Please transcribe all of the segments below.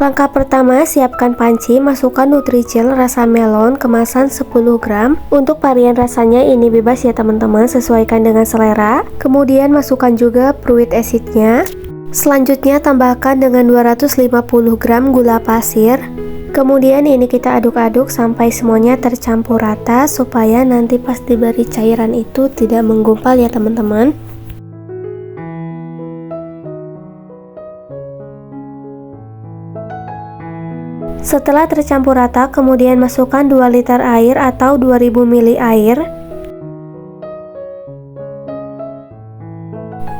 Langkah pertama, siapkan panci, masukkan Nutrijel rasa melon kemasan 10 gram. Untuk varian rasanya ini bebas ya teman-teman, sesuaikan dengan selera. Kemudian masukkan juga fruit acidnya. Selanjutnya tambahkan dengan 250 gram gula pasir. Kemudian ini kita aduk-aduk sampai semuanya tercampur rata, supaya nanti pas diberi cairan itu tidak menggumpal ya teman-teman. Setelah tercampur rata, kemudian masukkan 2 liter air atau 2000 ml air.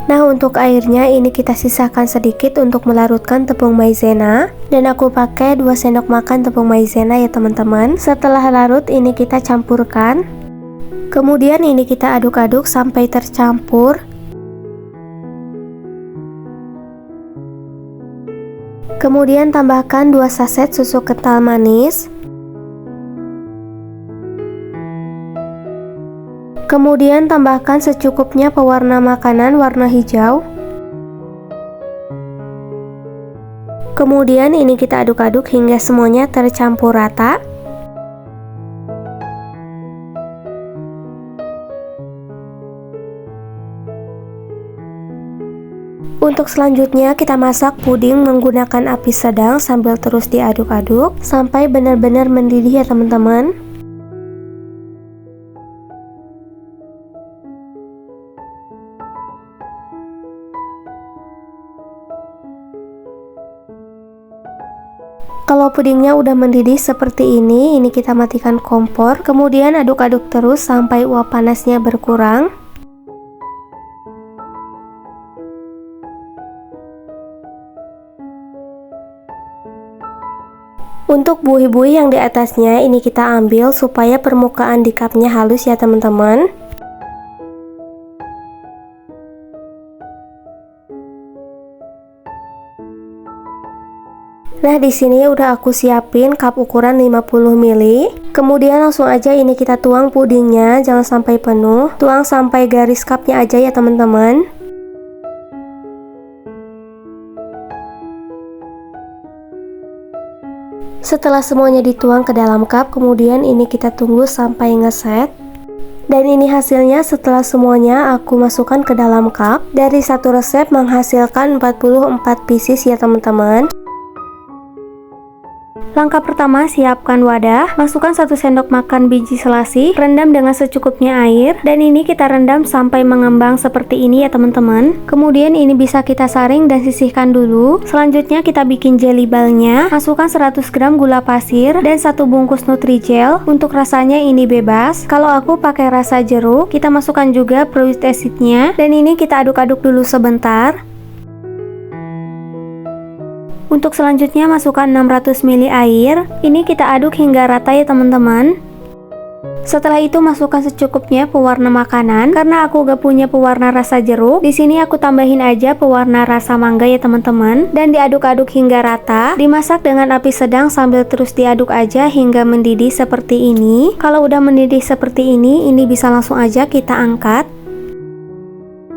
Nah, untuk airnya ini kita sisakan sedikit untuk melarutkan tepung maizena, dan aku pakai 2 sendok makan tepung maizena ya teman-teman. Setelah larut ini kita campurkan. Kemudian ini kita aduk-aduk sampai tercampur. Kemudian tambahkan 2 saset susu kental manis. Kemudian tambahkan secukupnya pewarna makanan warna hijau. Kemudian ini kita aduk-aduk hingga semuanya tercampur rata. Untuk selanjutnya kita masak puding menggunakan api sedang sambil terus diaduk-aduk sampai benar-benar mendidih ya teman-teman. Kalau pudingnya udah mendidih seperti ini kita matikan kompor, kemudian aduk-aduk terus sampai uap panasnya berkurang. Untuk buih-buih yang di atasnya ini kita ambil supaya permukaan di cupnya halus ya teman-teman. Nah, di sini udah aku siapin cup ukuran 50 ml. Kemudian langsung aja ini kita tuang pudingnya, jangan sampai penuh. Tuang sampai garis cupnya aja ya teman-teman. Setelah semuanya dituang ke dalam cup, kemudian ini kita tunggu sampai ngeset. Dan ini hasilnya setelah semuanya aku masukkan ke dalam cup. Dari satu resep menghasilkan 44 pieces ya teman-teman. Langkah pertama, siapkan wadah, masukkan 1 sendok makan biji selasi, rendam dengan secukupnya air, dan ini kita rendam sampai mengembang seperti ini ya teman-teman. Kemudian ini bisa kita saring dan sisihkan dulu. Selanjutnya kita bikin jelly balnya, masukkan 100 gram gula pasir dan 1 bungkus Nutrijel. Untuk rasanya ini bebas, kalau aku pakai rasa jeruk. Kita masukkan juga fruit acidnya, dan ini kita aduk-aduk dulu sebentar. Untuk selanjutnya masukkan 600 ml air. Ini kita aduk hingga rata ya teman-teman. Setelah itu masukkan secukupnya pewarna makanan. Karena aku gak punya pewarna rasa jeruk, di sini aku tambahin aja pewarna rasa mangga ya teman-teman. Dan diaduk-aduk hingga rata. Dimasak dengan api sedang sambil terus diaduk aja hingga mendidih seperti ini. Kalau udah mendidih seperti ini bisa langsung aja kita angkat.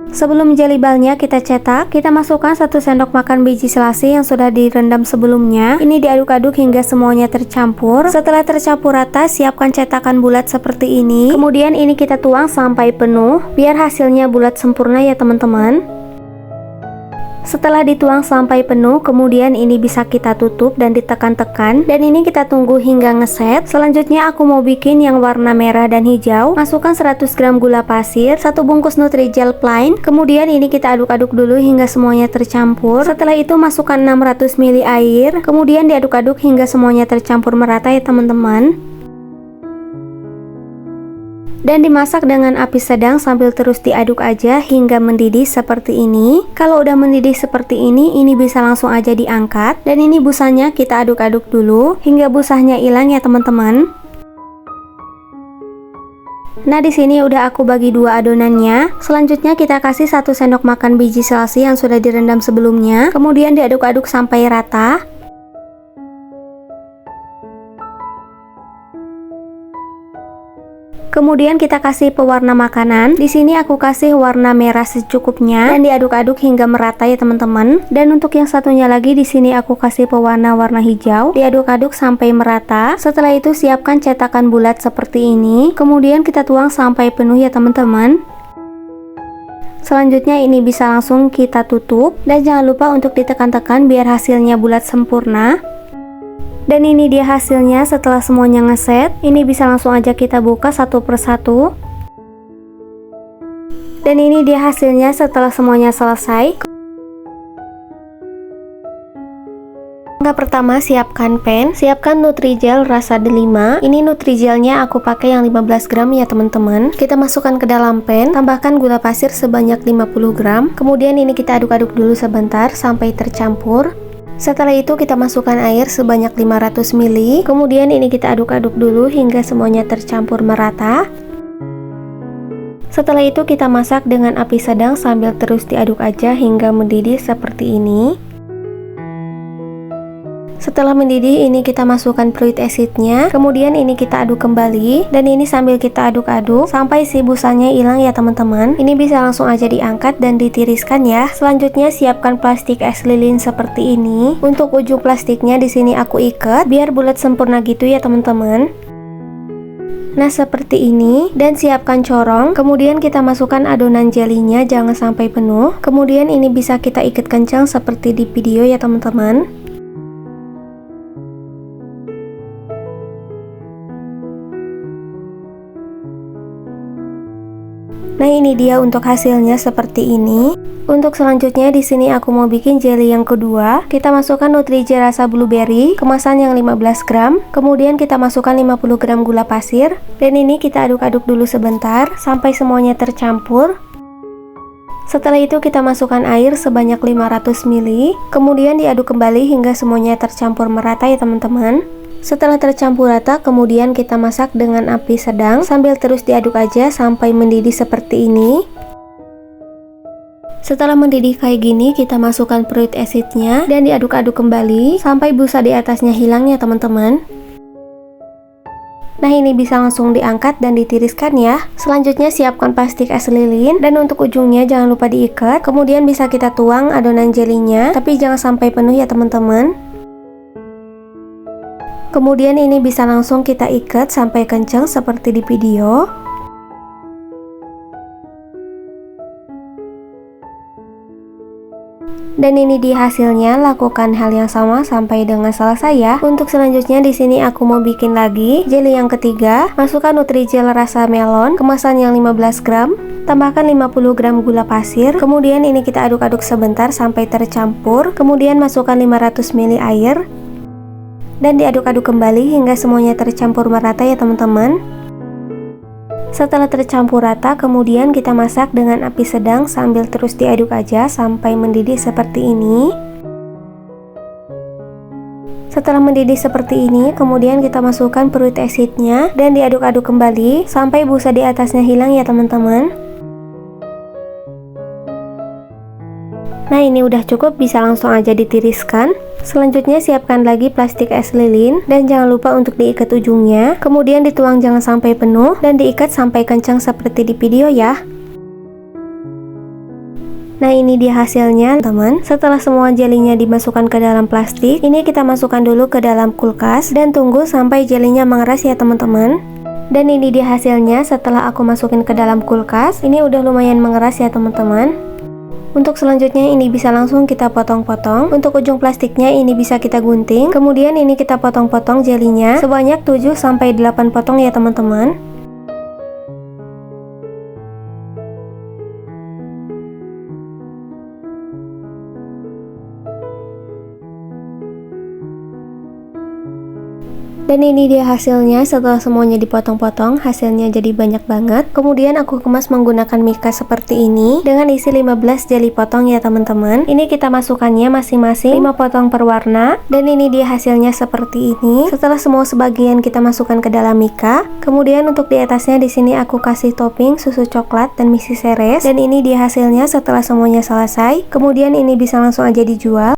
Sebelum jelly balnya kita cetak, kita masukkan 1 sendok makan biji selasi yang sudah direndam sebelumnya. Ini diaduk-aduk hingga semuanya tercampur. Setelah tercampur rata, siapkan cetakan bulat seperti ini. Kemudian ini kita tuang sampai penuh, biar hasilnya bulat sempurna ya teman-teman. Setelah dituang sampai penuh, kemudian ini bisa kita tutup dan ditekan-tekan, dan ini kita tunggu hingga ngeset. Selanjutnya aku mau bikin yang warna merah dan hijau. Masukkan 100 gram gula pasir, 1 bungkus Nutrijel plain, kemudian ini kita aduk-aduk dulu hingga semuanya tercampur. Setelah itu masukkan 600 ml air, kemudian diaduk-aduk hingga semuanya tercampur merata ya teman-teman. Dan dimasak dengan api sedang sambil terus diaduk aja hingga mendidih seperti ini. Kalau udah mendidih seperti ini bisa langsung aja diangkat. Dan ini busanya kita aduk-aduk dulu hingga busanya hilang ya teman-teman. Nah, di sini udah aku bagi 2 adonannya. Selanjutnya kita kasih 1 sendok makan biji selasi yang sudah direndam sebelumnya. Kemudian diaduk-aduk sampai rata. Kemudian kita kasih pewarna makanan. Di sini aku kasih warna merah secukupnya dan diaduk-aduk hingga merata ya teman-teman. Dan untuk yang satunya lagi di sini aku kasih pewarna warna hijau. Diaduk-aduk sampai merata. Setelah itu siapkan cetakan bulat seperti ini. Kemudian kita tuang sampai penuh ya teman-teman. Selanjutnya ini bisa langsung kita tutup dan jangan lupa untuk ditekan-tekan biar hasilnya bulat sempurna. Dan ini dia hasilnya setelah semuanya ngeset. Ini bisa langsung aja kita buka satu persatu. Dan ini dia hasilnya setelah semuanya selesai. Langkah pertama, siapkan pen. Siapkan Nutrijel rasa delima. Ini Nutrijelnya aku pakai yang 15 gram ya teman-teman. Kita masukkan ke dalam pen. Tambahkan gula pasir sebanyak 50 gram. Kemudian ini kita aduk-aduk dulu sebentar sampai tercampur. Setelah itu kita masukkan air sebanyak 500 ml. Kemudian ini kita aduk-aduk dulu hingga semuanya tercampur merata. Setelah itu kita masak dengan api sedang sambil terus diaduk aja hingga mendidih seperti ini. Setelah mendidih ini kita masukkan fruit acidnya. Kemudian ini kita aduk kembali. Dan ini sambil kita aduk-aduk sampai si busanya hilang ya teman-teman. Ini bisa langsung aja diangkat dan ditiriskan ya. Selanjutnya siapkan plastik es lilin seperti ini. Untuk ujung plastiknya di sini aku ikat biar bulat sempurna gitu ya teman-teman. Nah seperti ini. Dan siapkan corong. Kemudian kita masukkan adonan jelinya, jangan sampai penuh. Kemudian ini bisa kita ikat kencang seperti di video ya teman-teman. Nah ini dia untuk hasilnya seperti ini. Untuk selanjutnya di sini aku mau bikin jelly yang kedua. Kita masukkan Nutrijel rasa blueberry kemasan yang 15 gram. Kemudian kita masukkan 50 gram gula pasir. Dan ini kita aduk-aduk dulu sebentar sampai semuanya tercampur. Setelah itu kita masukkan air sebanyak 500 ml. Kemudian diaduk kembali hingga semuanya tercampur merata ya teman-teman. Setelah tercampur rata, kemudian kita masak dengan api sedang sambil terus diaduk aja sampai mendidih seperti ini. Setelah mendidih kayak gini, kita masukkan fruit acidnya dan diaduk-aduk kembali sampai busa di atasnya hilang ya teman-teman. Nah ini bisa langsung diangkat dan ditiriskan ya. Selanjutnya siapkan plastik es lilin dan untuk ujungnya jangan lupa diikat. Kemudian bisa kita tuang adonan jelinya, tapi jangan sampai penuh ya teman-teman. Kemudian ini bisa langsung kita ikat sampai kencang seperti di video. Dan ini di hasilnya, lakukan hal yang sama sampai dengan selesai ya. Untuk selanjutnya di sini aku mau bikin lagi jelly yang ketiga. Masukkan Nutrijel rasa melon kemasan yang 15 gram. Tambahkan 50 gram gula pasir. Kemudian ini kita aduk-aduk sebentar sampai tercampur. Kemudian masukkan 500 ml air. Dan diaduk-aduk kembali hingga semuanya tercampur merata ya teman-teman. Setelah tercampur rata, kemudian kita masak dengan api sedang sambil terus diaduk aja sampai mendidih seperti ini. Setelah mendidih seperti ini, kemudian kita masukkan fruit acidnya dan diaduk-aduk kembali sampai busa di atasnya hilang ya teman-teman. Nah ini udah cukup, bisa langsung aja ditiriskan. Selanjutnya siapkan lagi plastik es lilin dan jangan lupa untuk diikat ujungnya. Kemudian dituang jangan sampai penuh dan diikat sampai kencang seperti di video ya. Nah ini dia hasilnya teman. Setelah semua jelinya dimasukkan ke dalam plastik, ini kita masukkan dulu ke dalam kulkas dan tunggu sampai jelinya mengeras ya teman-teman. Dan ini dia hasilnya setelah aku masukin ke dalam kulkas. Ini udah lumayan mengeras ya teman-teman. Untuk selanjutnya ini bisa langsung kita potong-potong. Untuk ujung plastiknya ini bisa kita gunting. Kemudian ini kita potong-potong jelinya sebanyak 7-8 potong ya teman-teman. Dan ini dia hasilnya setelah semuanya dipotong-potong, hasilnya jadi banyak banget. Kemudian aku kemas menggunakan mika seperti ini dengan isi 15 jeli potong ya teman-teman. Ini kita masukkannya masing-masing 5 potong per warna. Dan ini dia hasilnya seperti ini. Setelah semua sebagian kita masukkan ke dalam mika. Kemudian untuk di atasnya di sini aku kasih topping susu coklat dan misi seres. Dan ini dia hasilnya setelah semuanya selesai. Kemudian ini bisa langsung aja dijual.